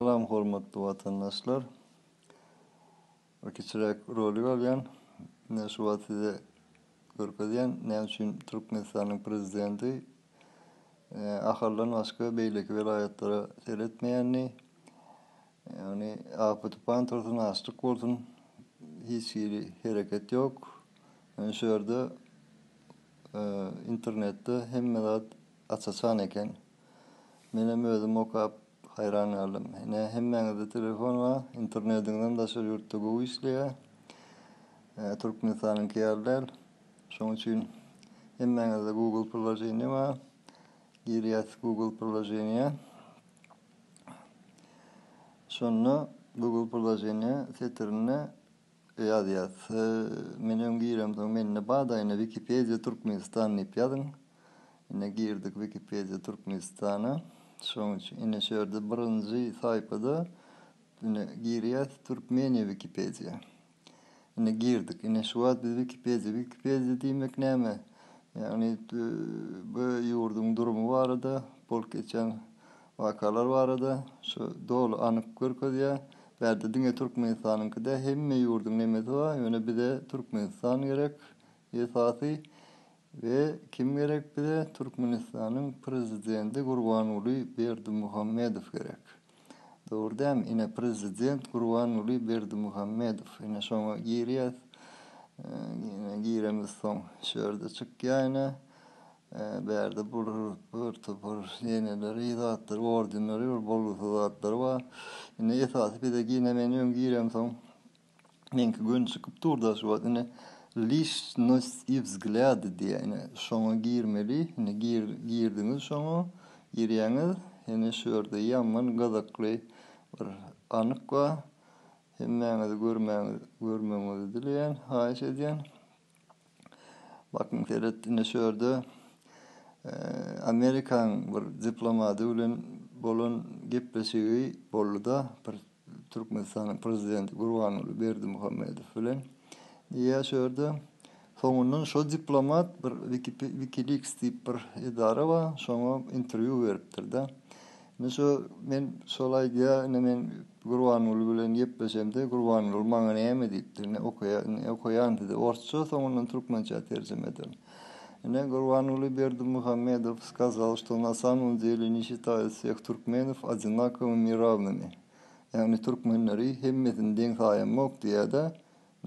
Selam hormatly vatandaşlar. Kiçirek rolü alyan, ne şu vatide görkezyen, ne üçün Türkmenistan'ın prezidenti ahırlan başka beylik velayetlara seyretmeyenni, yani afet pantolsun açlık olsun, hiç hareket yok. Yani şöyle internette hem medat açasan eken, benim özüm okap hayran aldım. Ne hemmenize telefon var, internetinden da şu yurtta bu işliyor. Türkmenistan'ın kıyarlar. Şunun için hemmenize Google Play var. Giriyat Google Play'e. Sonra Google Play'e setirine yazıyat. Benim girem son menine bağdayına Wikipedia Türkmenistan'ı yapıyordum. Yine girdik Wikipedia Türkmenistan'a. Şunun için yine şöyle birinci sayfada yine giriyat Türkmeniya Wikipedia. Yine girdik. Yine şu an Wikipedia demek ne mi? Yani bu yurdun durumu vardı. Bol geçen vakalar vardı. Şu dolu anıp görküyor ya. Verdi dünya Türkmenistan'ın da hem yurdun nemeti var. Yani bir de Türkmenistan gerek. Esası ve kim gerek bir de Türkmenistan'ın prezidenti Gurbanguly Berdimuhamedov gerek. Doğru değil mi? Yine prezident Gurbanguly Berdimuhamedov. Yine sonra giriyat. Yine giremiz son şöyle çık yani. Berde bur yenileri izahatları, ordinleri, bolu izahatları var. Yine esası bir de yine benim girem son. Menki gün çıkıp durda şu var. Yine lişnost и взгляды diye yani şona girmeli. Yine girdiniz şona giriyeniz. Yine şurada yanman gazaklı bir anık var. Hemmenizi görmenizi dileyen, hayiş ediyen. Bakın seyrettiğinde şöyle Amerikan bir diplomatı bolun gepleşiği Bolu'da Türkmenistan'ın prezidenti Gurbanguly Berdimuhamedov bilen diye şöyle sonundan şu diplomat bir Wikileaks tip bir idare var. Sonra interview veriptir da. Mesela men solay diye men Gurbanguly bilen gepleşemde Gurbanguly bana näme diýipdir, ne okuyan dedi. Orçça sonundan Türkmençe tercüme edelim. Гурбангулы Бердимухамедов сказал, что на самом деле не считает всех туркменов одинаковыми и равными. Yani Türkmenleri hemmeti denk saymak diye de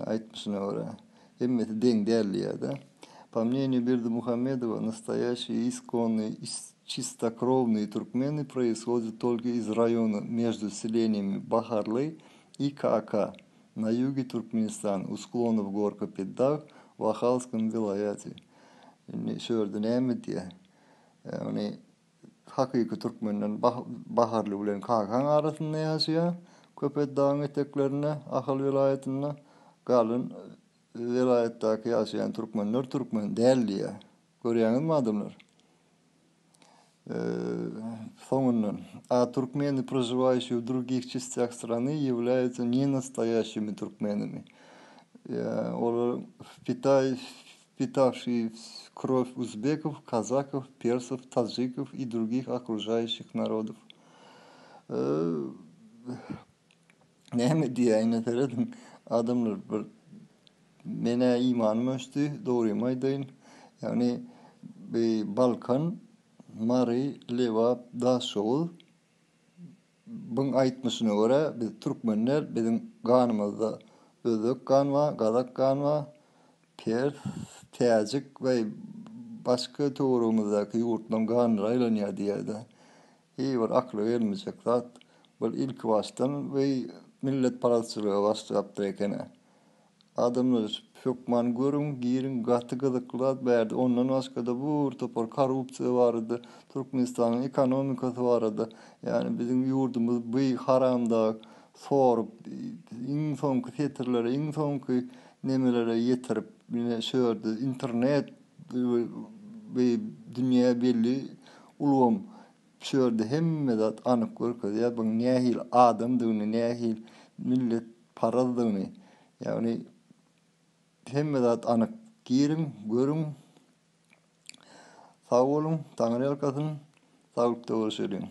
aytmışsın oraya. Hemmeti denk değerli ya da. По мнению Бердимухамедова, настоящие исконные чистокровные туркмены происходят только из района между селениями Бахарлы и Каака на юге Туркменистана, у склонов гор Капетдаг в Ахалском вилаяте. Yani şöyle ne diye. Yani hakiki Türkmenlerin Baharlı bilen Kaakan arasında yaşıyor. Köpet Dağı'nın eteklerine, Ahal vilayetine, Galın vilayetteki yaşayan Türkmenler Türkmen değil diye. Görüyorsunuz mu adamlar? Сонунан. А туркмены, проживающие в других частях страны, являются не настоящими туркменами. Впитавшие кровь узбеков, казаков, персов, таджиков и других окружающих народов. Ne mi diye yine söyledim. Adamlar mene imanım ölçtü, doğruyum aydayın. Yani Balkan, Mari, Leva, Daşoğul. Bunu aytmışına göre biz Türkmenler bizim kanımızda Özbek kan var, Kazak kan var, Pers, Tacik ve başka toğrumuzdaki yurttan kanlar aylanıyor diye de. İyi var akla gelmeyecek zat. Bu ilk baştan ve millet parasçılığı başlayıp adamlar Hökman görün, girin, gatı gıdıklar verdi. Ondan başka da bu topar korrupsiya vardı. Türkmenistan'ın ekonomikası vardı. Yani bizim yurdumuz bu haramda sorup, en sonki setirlere, en sonki nemelere yetirip, yine şöyle internet ve dünya belli ulum şöyle hem de anıp görküyor. Ya bu nehil adam dığını, nehil millet paradığını. Yani hem de anıp girin, görün, sağ olun, Tanrı arkasın, sağlıkta görüşelim.